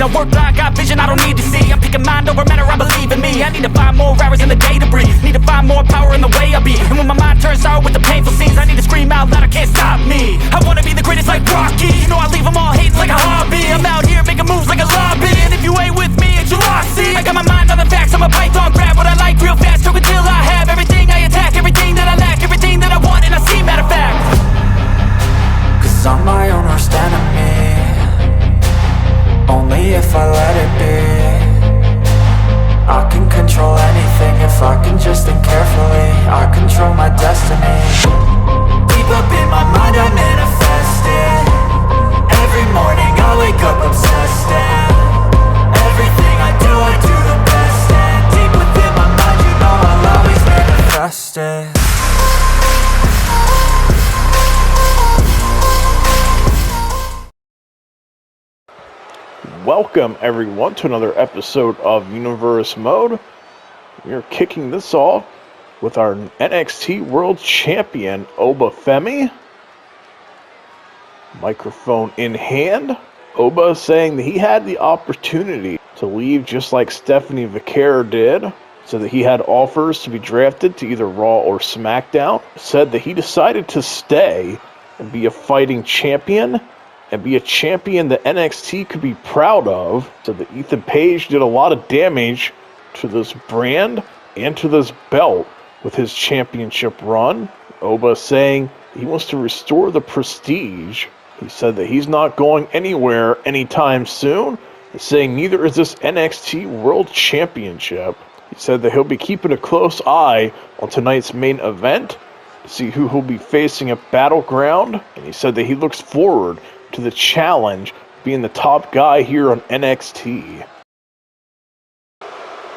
I work like I got vision I don't need to see. I'm picking mind over matter, I believe in me. I need to find more hours in the day to breathe. Need to find more power in the way I be. And when my mind turns sour with the painful scenes, I need to scream out loud, I can't stop me. I wanna be the greatest like Rocky. You know I leave them all hating like a hobby. I'm out here making moves like a lobby. And if you ain't with me, it's your loss. See, I got my mind on the facts, I'm a python, grab what I like real fast. Took until I have everything I attack, everything that I lack, everything that I want, and I see, matter of fact. Cause I'm my own worst enemy, only if I let it be. I can control anything if I can just think carefully. I control my destiny. Deep up in my mind I manifest it. Every morning I wake up obsessed, and everything I do the best. And deep within my mind you know I'll always manifest it. Welcome everyone to another episode of Universe Mode. We're kicking this off with our NXT World Champion Oba Femi. Microphone in hand. Oba saying that he had the opportunity to leave just like Stephanie Vaquer did. So that he had offers to be drafted to either Raw or SmackDown. Said that he decided to stay and be a fighting champion. And be a champion that NXT could be proud of. So that Ethan Page did a lot of damage to this brand and to this belt with his championship run. Oba saying he wants to restore the prestige. He said that he's not going anywhere anytime soon. He's saying neither is this NXT World Championship. He said that he'll be keeping a close eye on tonight's main event to see who he'll be facing at Battleground. And he said that he looks forward to the challenge being the top guy here on NXT.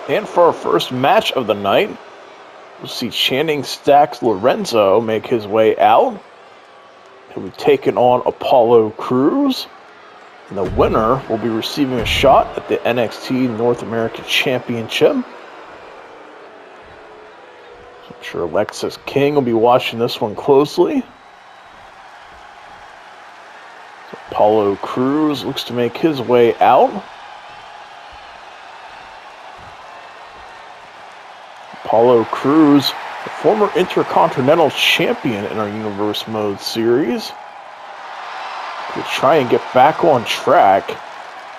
And for our first match of the night, we'll see Channing Stacks Lorenzo make his way out. He'll be taking on Apollo Crews. And the winner will be receiving a shot at the NXT North American Championship. So I'm sure Alexis King will be watching this one closely. Apollo Crews looks to make his way out. Apollo Crews, the former Intercontinental Champion in our Universe Mode series. He'll try and get back on track.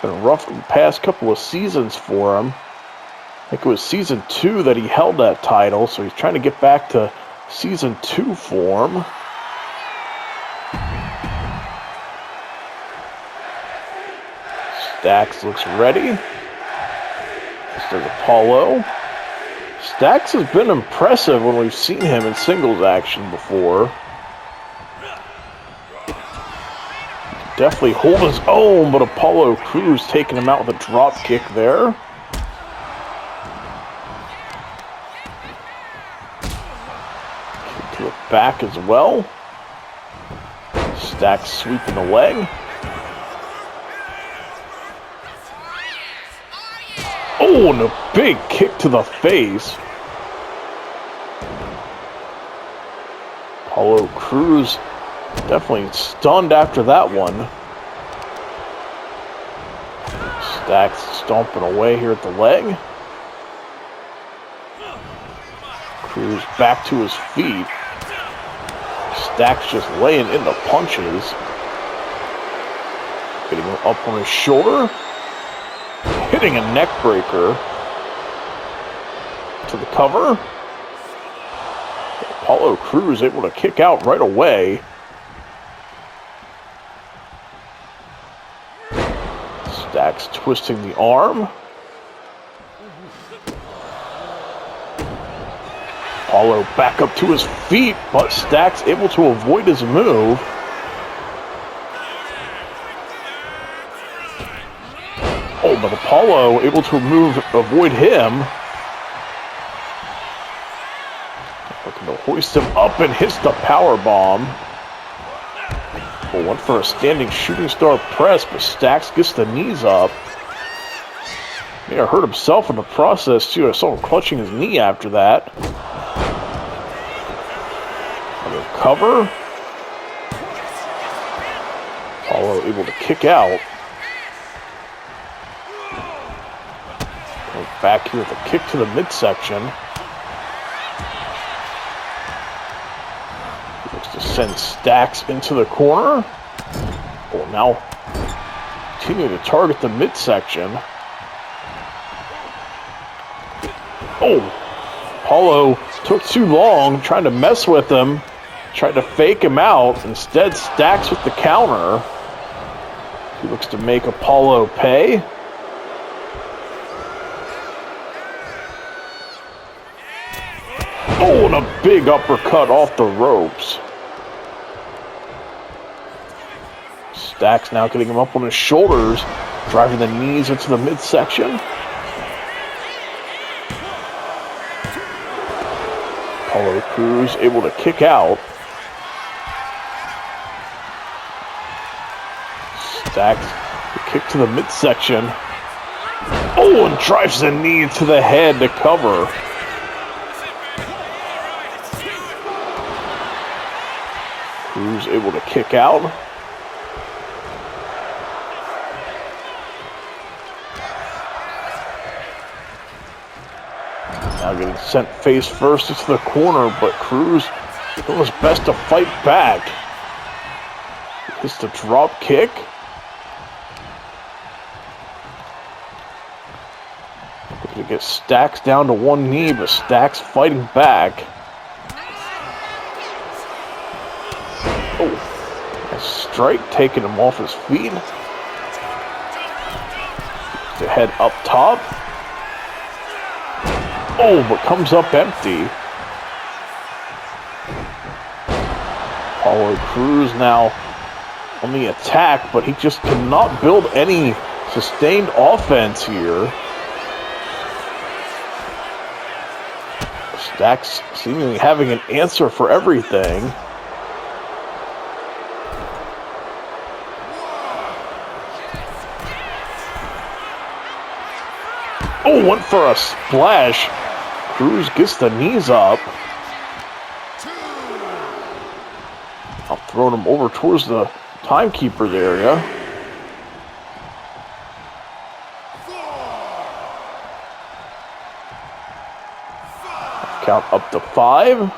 Been rough the past couple of seasons for him. I think it was Season 2 that he held that title, so he's trying to get back to Season 2 form. Stacks looks ready. This is Apollo. Stacks has been impressive when we've seen him in singles action before. Definitely hold his own, but Apollo Crews taking him out with a drop kick there. Kick to the back as well. Stacks sweeping the leg. Oh, and a big kick to the face. Apollo Crews definitely stunned after that one. Stacks stomping away here at the leg. Crews back to his feet. Stacks just laying in the punches. Getting him up on his shoulder. Hitting a neck breaker to the cover. Apollo Crews able to kick out right away. Stacks twisting the arm. Apollo back up to his feet, but Stacks able to avoid his move. Oh, but Apollo able to avoid him. Looking to hoist him up and hits the power bomb. Well, went for a standing shooting star press, but Stacks gets the knees up. May have hurt himself in the process too. I saw him clutching his knee after that. Another cover. Apollo able to kick out. back here with a kick to the midsection. He looks to send Stacks into the corner. Oh, now continue to target the midsection. Oh, Apollo took too long trying to mess with him. Tried to fake him out. Instead, Stacks with the counter. He looks to make Apollo pay. Oh, and a big uppercut off the ropes. Stacks now getting him up on his shoulders, driving the knees into the midsection. Apollo Crews able to kick out. Stacks, the kick to the midsection. Oh, and drives the knee to the head to cover. Crews able to kick out. Now getting sent face first into the corner, but Crews doing his best to fight back. Hits the drop kick. Looking to get Stacks down to one knee, but Stacks fighting back. Oh, a strike taking him off his feet. The head up top. Oh, but comes up empty. Apollo Crews now on the attack, but he just cannot build any sustained offense here. Stacks seemingly having an answer for everything. Oh, went for a splash. Crews gets the knees up. I'm throwing him over towards the timekeeper's area. Count up to 5.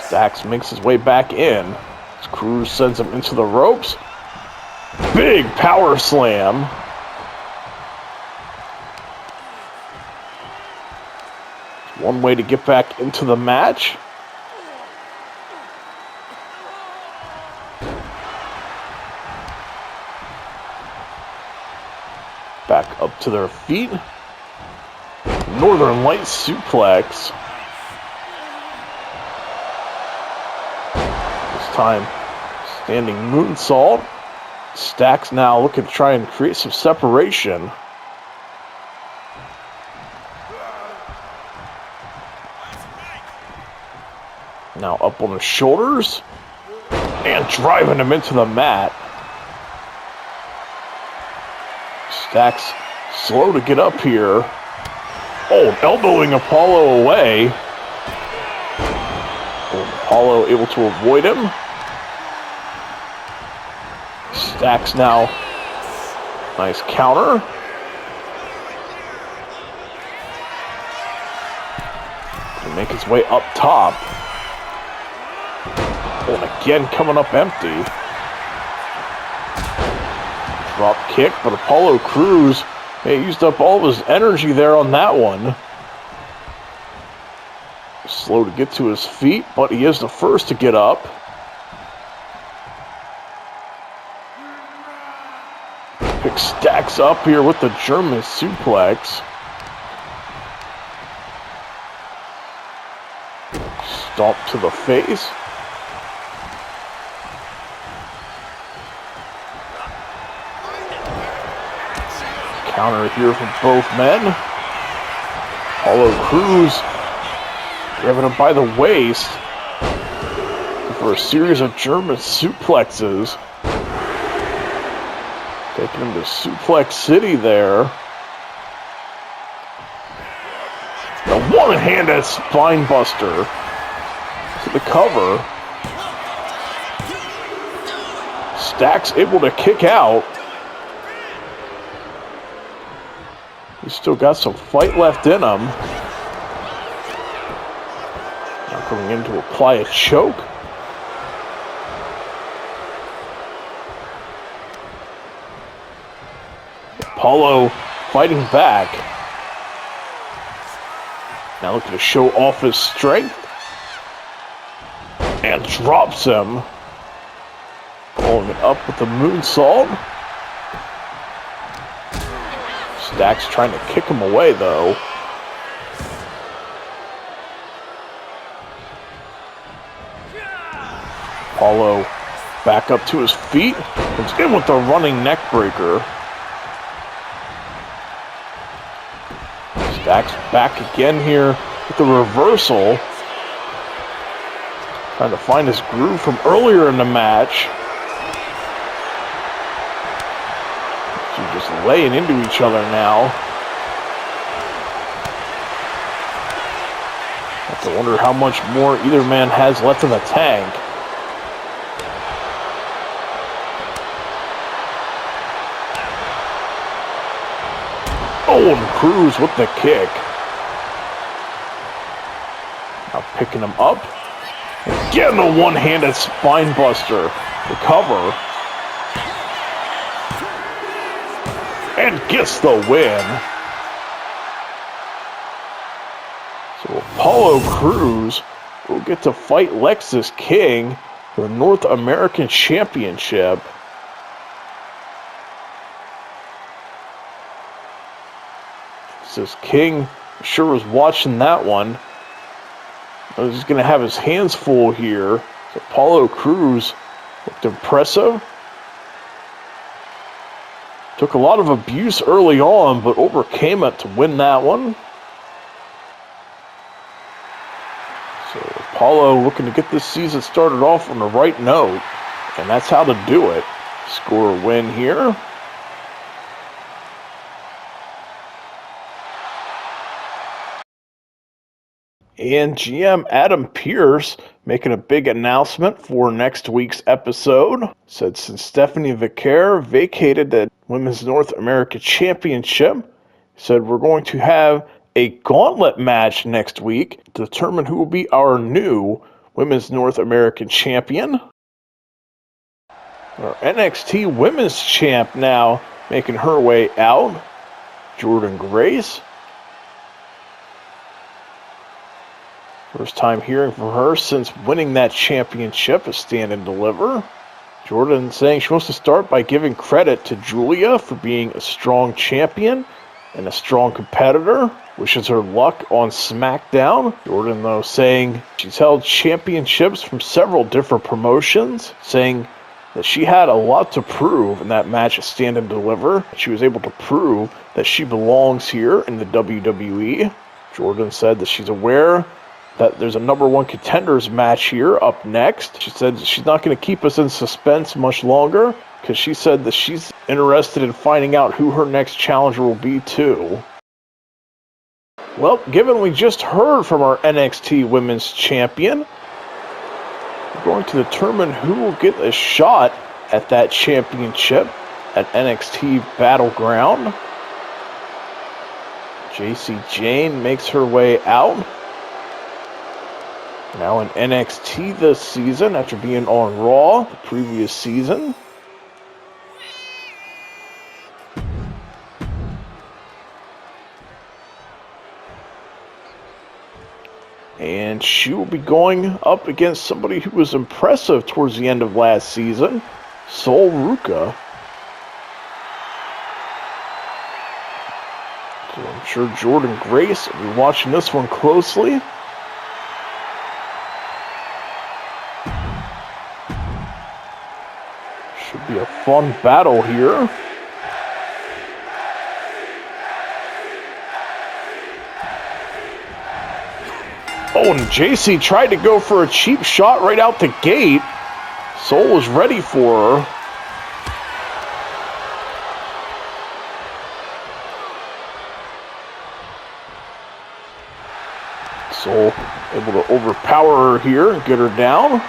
Stacks makes his way back in. As Crews sends him into the ropes. Big power slam. One way to get back into the match. Back up to their feet. Northern Light suplex. This time, standing moonsault. Stacks now looking to try and create some separation. Now up on his shoulders. And driving him into the mat. Stacks slow to get up here. Oh, elbowing Apollo away. Oh, Apollo able to avoid him. Stacks now. Nice counter. To make his way up top. Oh, and again coming up empty. Drop kick, but Apollo Crews used up all of his energy there on that one. Slow to get to his feet, but he is the first to get up. Picks Stacks up here with the German suplex. Stomp to the face. Counter here from both men. Apollo Crews grabbing him by the waist for a series of German suplexes. Taking him to Suplex City there. The one-handed spine buster to the cover. Stacks able to kick out. He's still got some fight left in him. Now coming in to apply a choke. Apollo fighting back. Now looking to show off his strength. And drops him. Following it up with the moonsault. Stacks trying to kick him away though. Apollo back up to his feet. Comes in with the running neck breaker. Stacks back again here with the reversal. Trying to find his groove from earlier in the match. So just laying into each other now. Have to wonder how much more either man has left in the tank. Oh, and Cruz with the kick. Now picking him up. And getting a one-handed spine buster to cover. And gets the win. So Apollo Crews will get to fight Lexis King for the North American Championship. Says King sure was watching that one. He's going to have his hands full here. So Apollo Crews looked impressive. Took a lot of abuse early on, but overcame it to win that one. So Apollo looking to get this season started off on the right note, and that's how to do it. Score a win here. And GM Adam Pearce making a big announcement for next week's episode. Said since Stephanie Vicaire vacated the Women's North America Championship, said we're going to have a gauntlet match next week to determine who will be our new Women's North American Champion. Our NXT Women's Champ now making her way out, Jordynne Grace. First time hearing from her since winning that championship at Stand and Deliver. Jordynne saying she wants to start by giving credit to Julia for being a strong champion and a strong competitor. Wishes her luck on SmackDown. Jordynne, though, saying she's held championships from several different promotions, saying that she had a lot to prove in that match at Stand and Deliver. She was able to prove that she belongs here in the WWE. Jordynne said that she's aware that there's a number one contenders match here up next. She said she's not going to keep us in suspense much longer because she said that she's interested in finding out who her next challenger will be too. Well, given we just heard from our NXT Women's Champion, we're going to determine who will get a shot at that championship at NXT Battleground. Jacy Jayne makes her way out. Now in NXT this season after being on Raw the previous season. And she will be going up against somebody who was impressive towards the end of last season, Sol Ruca. So I'm sure Jordynne Grace will be watching this one closely. Should be a fun battle here. Oh, and Jacy tried to go for a cheap shot right out the gate. Sol was ready for her. Sol able to overpower her here and get her down.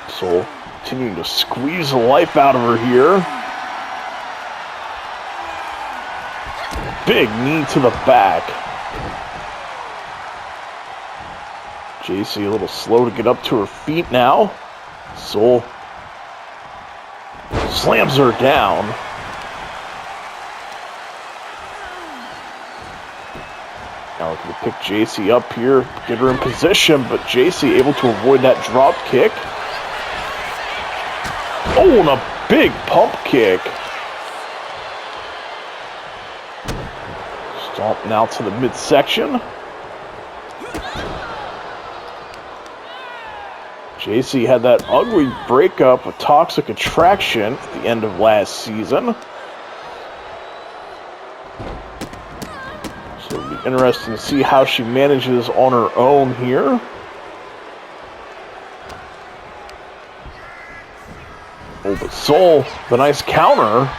Sol Continuing to squeeze the life out of her here. Big knee to the back. Jacy a little slow to get up to her feet now. Sol slams her down. Now looking to pick Jacy up here, get her in position, but Jacy able to avoid that drop kick. Oh, and a big pump kick. Stomp now to the midsection. Jacy had that ugly breakup with Toxic Attraction at the end of last season. So it'll be interesting to see how she manages on her own here. Oh, but Sol, the nice counter.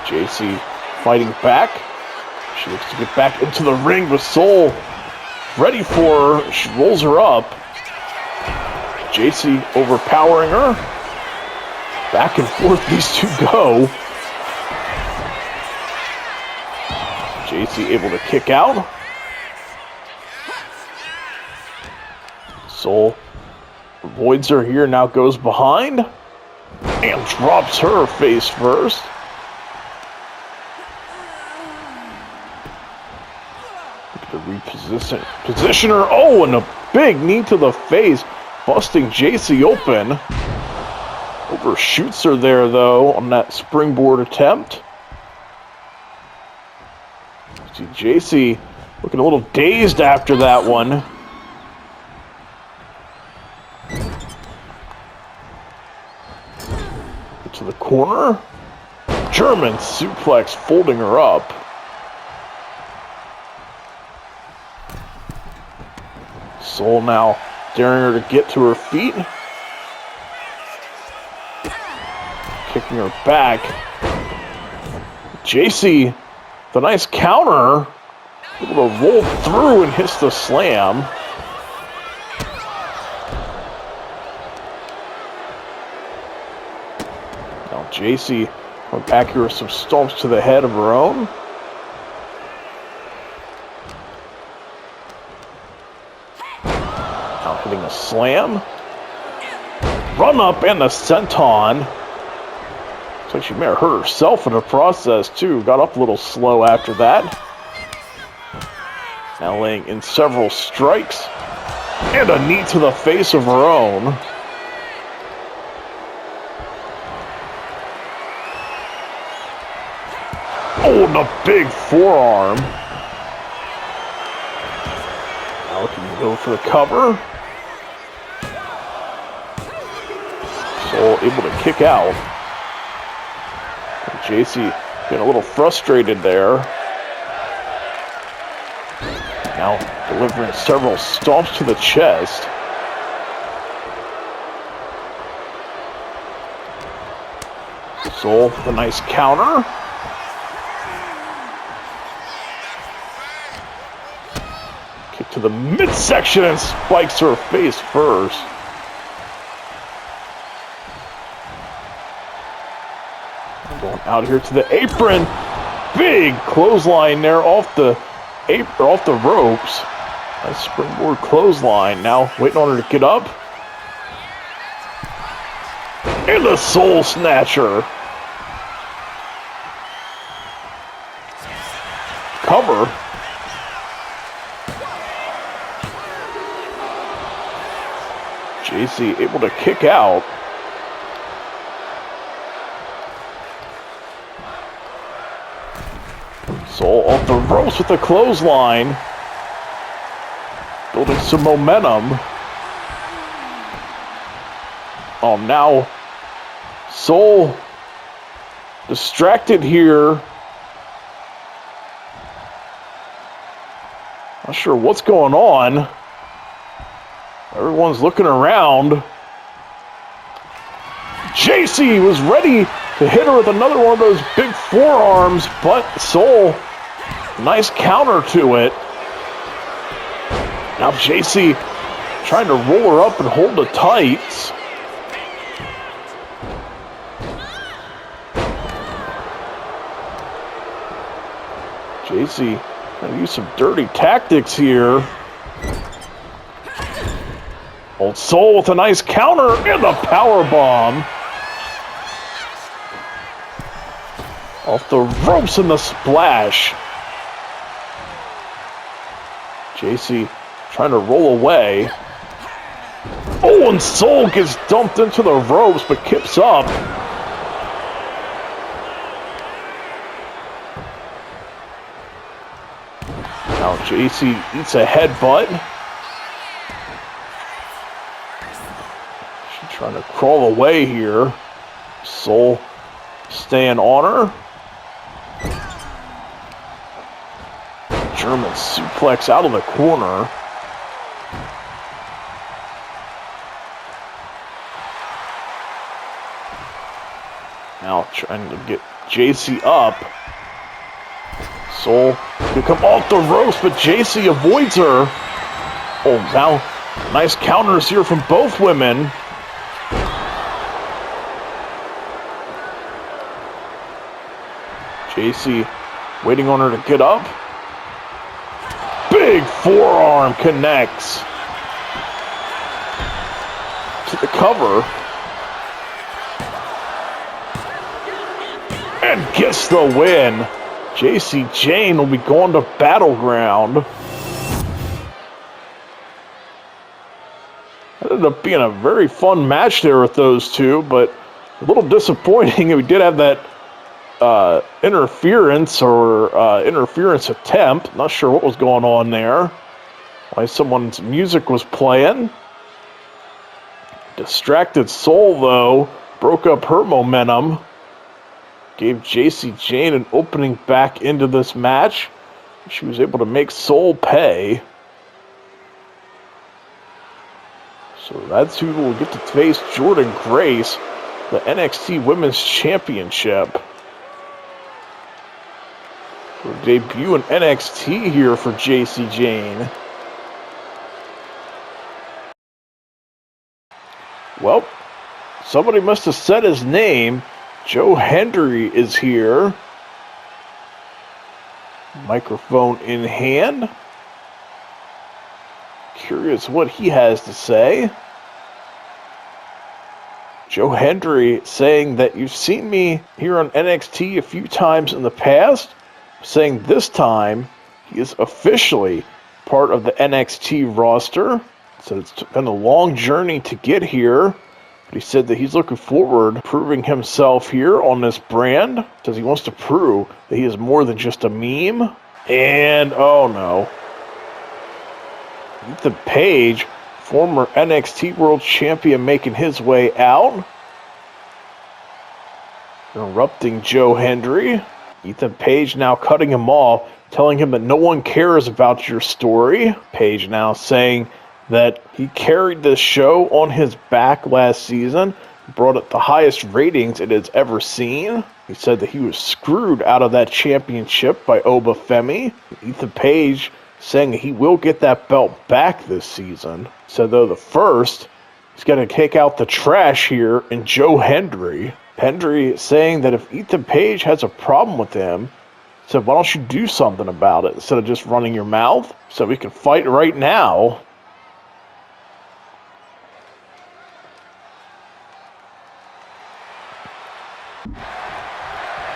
Jacy fighting back. She looks to get back into the ring, but Sol ready for her. She rolls her up. Jacy overpowering her. Back and forth these two go. Jacy able to kick out. Sol avoids her here, now goes behind. And drops her face first. To reposition her. Oh, and a big knee to the face. Busting Jacy open. Overshoots her there, though, on that springboard attempt. See Jacy looking a little dazed after that one. To the corner. German suplex, folding her up. Sol now daring her to get to her feet. Kicking her back. Jacy, the nice counter, able to roll through and hits the slam. Now Jacy went back here with some stomps to the head of her own. Hitting a slam. Run up and the senton. Looks like she may have hurt herself in the process too. Got up a little slow after that. Now laying in several strikes. And a knee to the face of her own. Oh, and a big forearm. Now looking to go for the cover. Sol able to kick out. Jacy getting a little frustrated there. Now delivering several stomps to the chest. Sol, the nice counter. Kick to the midsection and spikes her face first. Going out here to the apron. Big clothesline there off the ropes. Nice springboard clothesline. Now waiting on her to get up. And the Soul Snatcher. Cover. Jacy able to kick out. Sol off the ropes with the clothesline. Building some momentum. Oh, now Sol distracted here. Not sure what's going on. Everyone's looking around. Jacy was ready to hit her with another one of those big forearms, but Sol, nice counter to it. Now Jacy trying to roll her up and hold the tights. Jacy gonna use some dirty tactics here. Old Sol with a nice counter and a power bomb. Off the ropes and the splash. Jacy trying to roll away. Oh, and Sol gets dumped into the ropes but kips up. Now Jacy eats a headbutt. She's trying to crawl away here. Sol staying on her. German suplex out of the corner. Now trying to get Jacy up. Sol can come off the ropes, but Jacy avoids her. Oh, now nice counters here from both women. Jacy waiting on her to get up. Big forearm connects to the cover. And gets the win. Jacy Jayne will be going to Battleground. That ended up being a very fun match there with those two, but a little disappointing. We did have that interference attempt. Not sure what was going on there. Why someone's music was playing. Distracted Sol, though, broke up her momentum. Gave Jacy Jayne an opening back into this match. She was able to make Sol pay. So that's who will get to face Jordynne Grace, the NXT Women's Championship. Her debut in NXT here for Jacy Jayne. Well, somebody must have said his name. Hendry is here. Microphone in hand. Curious what he has to say. Hendry saying that you've seen me here on NXT a few times in the past, saying this time he is officially part of the NXT roster. So it's been a long journey to get here. But he said that he's looking forward to proving himself here on this brand. Says he wants to prove that he is more than just a meme. And, oh no. Ethan Page, former NXT World Champion, making his way out. Interrupting Hendry. Ethan Page now cutting him off, telling him that no one cares about your story. Page now saying that he carried this show on his back last season, brought it the highest ratings it has ever seen. He said that he was screwed out of that championship by Oba Femi. Ethan Page saying that he will get that belt back this season. Said though first, he's going to kick out the trash here in Hendry. Hendry saying that if Ethan Page has a problem with him, said why don't you do something about it instead of just running your mouth? So we can fight right now.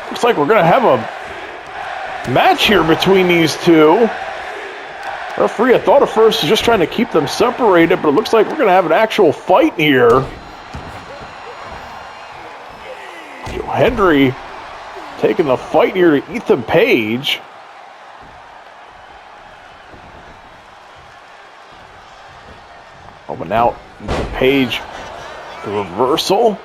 Looks like we're going to have a match here between these two. Referee, I thought at first was just trying to keep them separated, but it looks like we're going to have an actual fight here. Hendry taking the fight here to Ethan Page. Oh, but now Ethan Page, the reversal.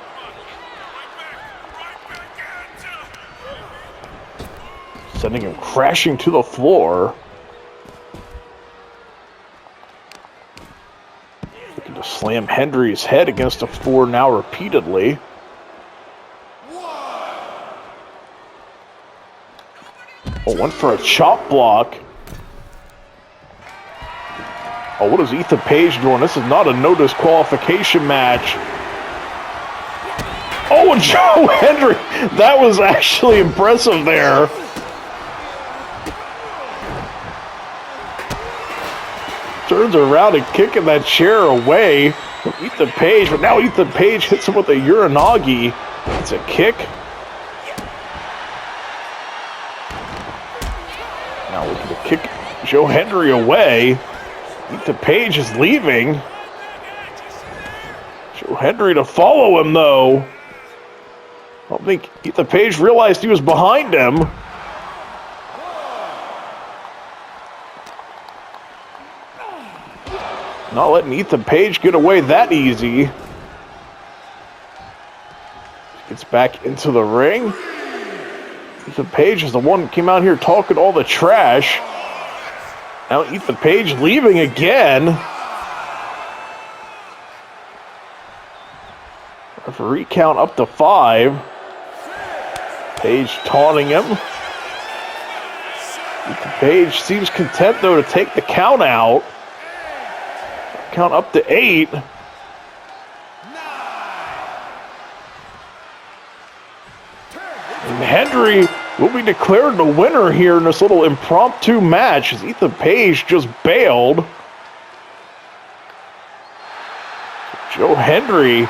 Sending him crashing to the floor. Looking to slam Hendry's head against the floor now repeatedly. Oh, went for a chop block. Oh, what is Ethan Page doing? This is not a no disqualification match. Oh, and Hendry, that was actually impressive there. turns around and kicking that chair away from Ethan Page, but now Ethan Page hits him with a Uranagi. It's a kick. Now looking to kick Joe Hendry away. Ethan Page is leaving. Joe Hendry to follow him, though. I don't think Ethan Page realized he was behind him. Not letting Ethan Page get away that easy. Gets back into the ring. Ethan Page is the one who came out here talking all the trash. Now Ethan Page leaving again. Referee count up to 5. Page taunting him. Ethan Page seems content though to take the count out. Count up to 8. And Hendry will be declared the winner here in this little impromptu match as Ethan Page just bailed. Joe Hendry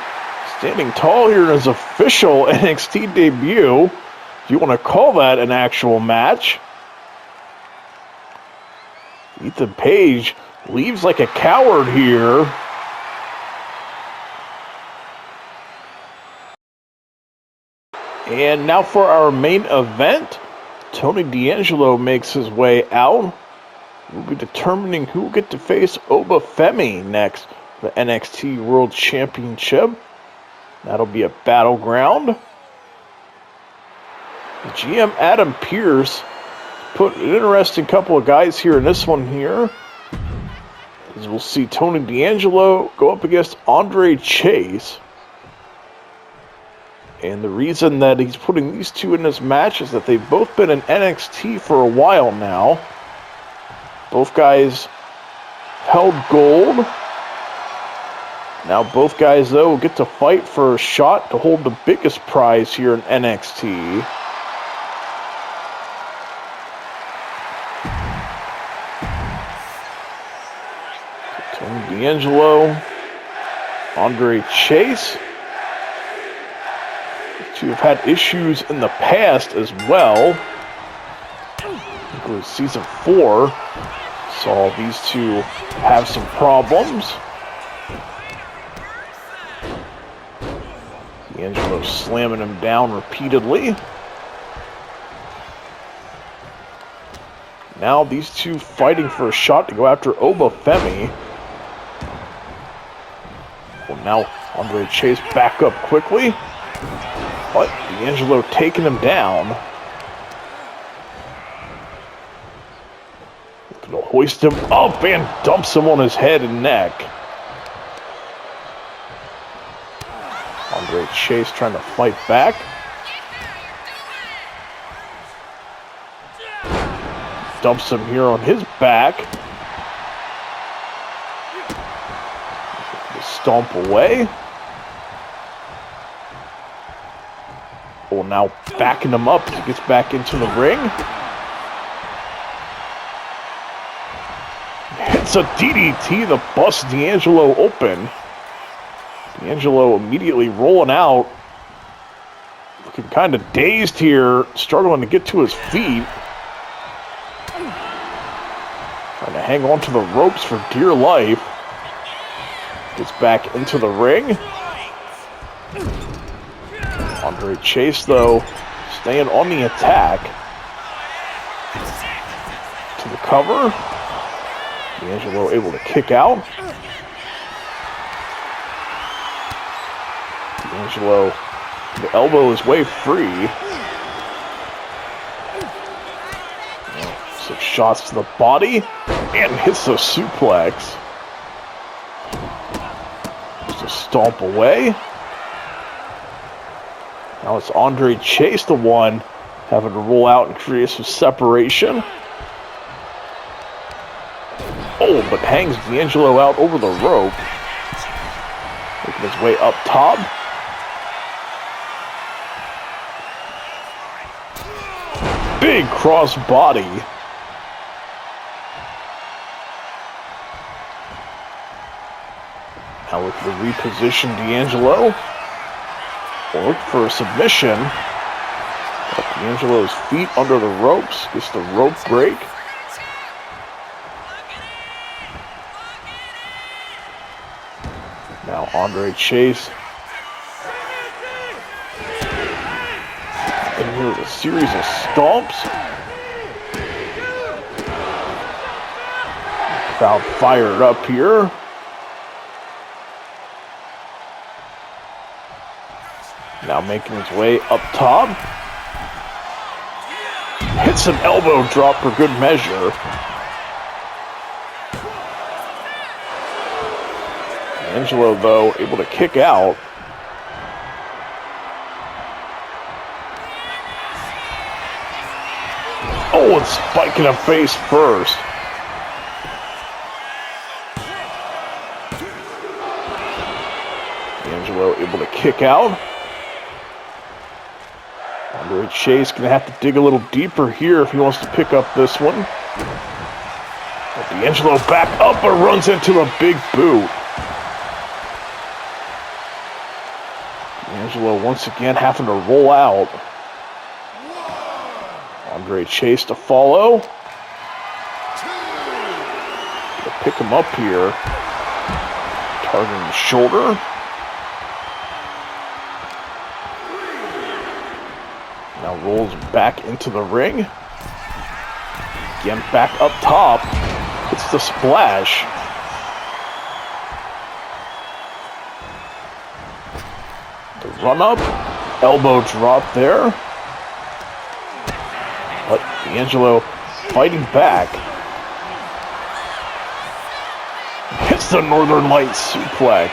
standing tall here in his official NXT debut. If you want to call that an actual match. Ethan Page leaves like a coward here. And now for our main event, Tony D'Angelo makes his way out. We'll be determining who will get to face Oba Femi next for the NXT World Championship. That'll be a battleground. The GM Adam Pearce put an interesting couple of guys here in this one here. As we'll see Tony D'Angelo go up against Andre Chase. And the reason that he's putting these two in this match is that they've both been in NXT for a while now. Both guys held gold. Now both guys, though, get to fight for a shot to hold the biggest prize here in NXT. Tony D'Angelo, Andre Chase. These two have had issues in the past as well. I think it was season 4. Saw these two have some problems. D'Angelo slamming him down repeatedly. Now these two fighting for a shot to go after Oba Femi. Well, now Andre Chase back up quickly. But D'Angelo taking him down. Looking to hoist him up and dumps him on his head and neck. Andre Chase trying to fight back. Dumps him here on his back. Stomp away. Well, now backing him up as he gets back into the ring. It's a DDT to bust D'Angelo open. D'Angelo immediately rolling out. Looking kind of dazed here, struggling to get to his feet. Trying to hang on to the ropes for dear life. Gets back into the ring. Andre Chase, though, staying on the attack. To the cover. D'Angelo able to kick out. D'Angelo to elbow his way free. Some shots to the body. And hits the suplex. Just a stomp away. Now it's Andre Chase, the one having to roll out and create some separation. Oh, but hangs D'Angelo out over the rope. Making his way up top. Big cross body. Now looking to reposition D'Angelo. Look for a submission. D'Angelo's feet under the ropes. Gets the rope break. Now Andre Chase. And here's a series of stomps. Crowd fired up here. Now making his way up top. Hits an elbow drop for good measure. Angelo, though, able to kick out. Oh, and spiking him face first. Angelo able to kick out. Andre Chase going to have to dig a little deeper here if he wants to pick up this one. But D'Angelo back up but runs into a big boot. D'Angelo once again having to roll out. Andre Chase to follow. To pick him up here. Targeting the shoulder. Now rolls back into the ring. Again, back up top. It's the splash. The run up. Elbow drop there. But D'Angelo fighting back. Hits the Northern Lights suplex.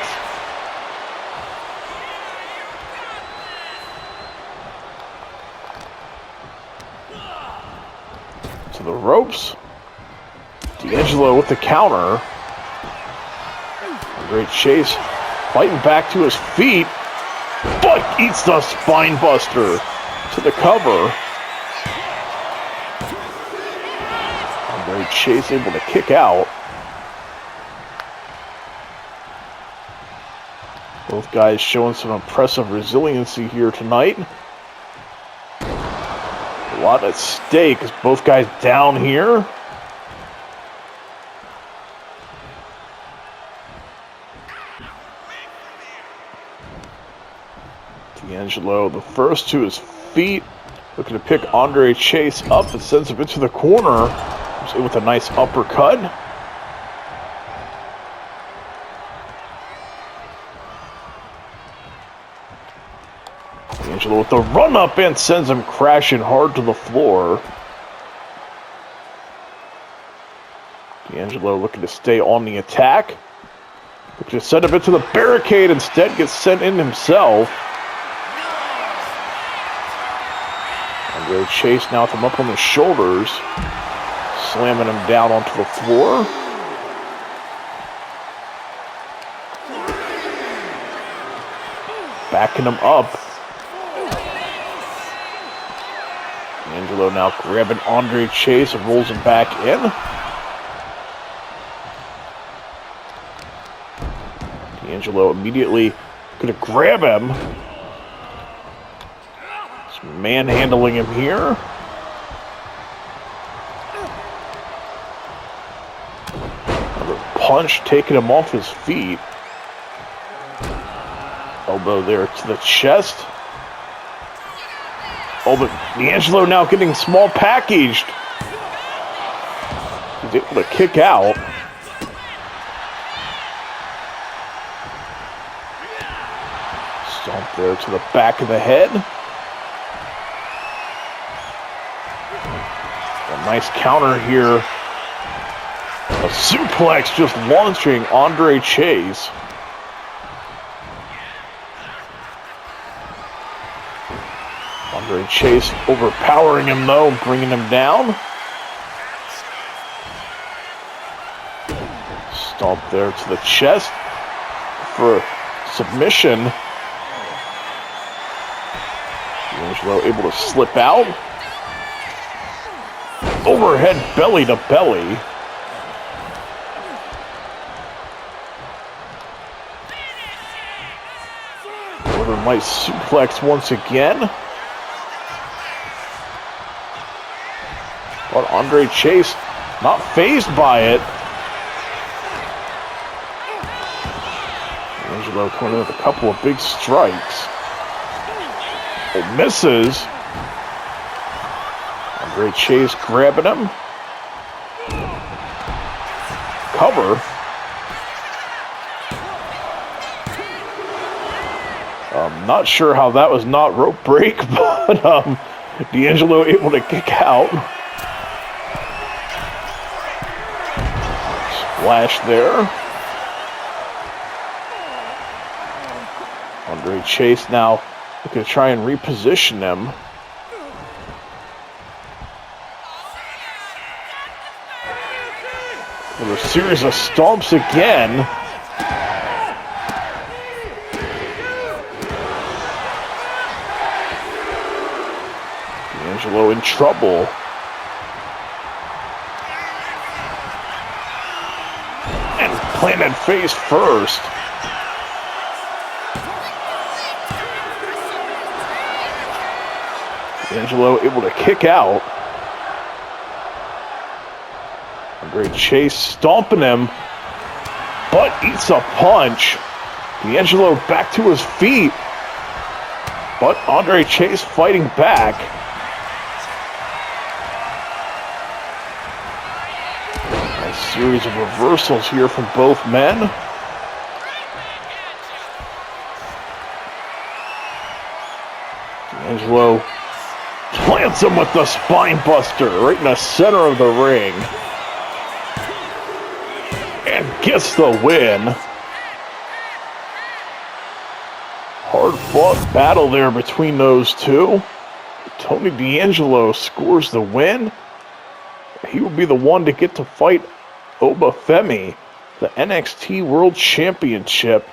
To the ropes. D'Angelo with the counter. Great Chase fighting back to his feet. But eats the spine buster to the cover. Great Chase able to kick out. Both guys showing some impressive resiliency here tonight. A lot at stake as both guys down here. D'Angelo, the first to his feet, looking to pick Andre Chase up and sends him into the corner. With a nice uppercut. D'Angelo with the run up and sends him crashing hard to the floor. D'Angelo looking to stay on the attack. Looking to send him into the barricade, instead gets sent in himself. Andre Chase now with him up on the shoulders. Slamming him down onto the floor. Backing him up. D'Angelo now grabbing Andre Chase and rolls him back in. D'Angelo immediately gonna grab him. Just manhandling him here. Punch taking him off his feet. Elbow there to the chest. Oh, but D'Angelo now getting small packaged. He's able to kick out. Stomp there to the back of the head. A nice counter here. A suplex just launching Andre Chase. Andre Chase overpowering him though, bringing him down. Stomp there to the chest for submission. D'Angelo able to slip out. Overhead belly to belly. Northern Light suplex once again. But Andre Chase not fazed by it. Angelo coming in with a couple of big strikes. It misses. Andre Chase grabbing him. Cover. I'm not sure how that was not rope break, but D'Angelo able to kick out. Splash there. Andre Chase now looking to try and reposition him. With a series of stomps again. D'Angelo in trouble. And planted face first. D'Angelo able to kick out. Andre Chase stomping him, but eats a punch. D'Angelo back to his feet, but Andre Chase fighting back. A series of reversals here from both men. D'Angelo plants him with the spine buster right in the center of the ring. And gets the win. Hard-fought battle there between those two. Tony D'Angelo scores the win. He will be the one to get to fight Oba Femi, the NXT World Championship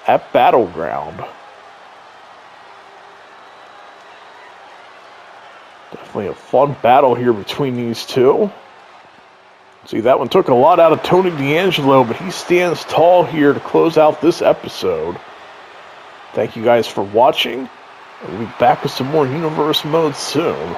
at Battleground. Definitely a fun battle here between these two. See, that one took a lot out of Tony D'Angelo, but he stands tall here to close out this episode. Thank you guys for watching, and we'll be back with some more Universe Mode soon.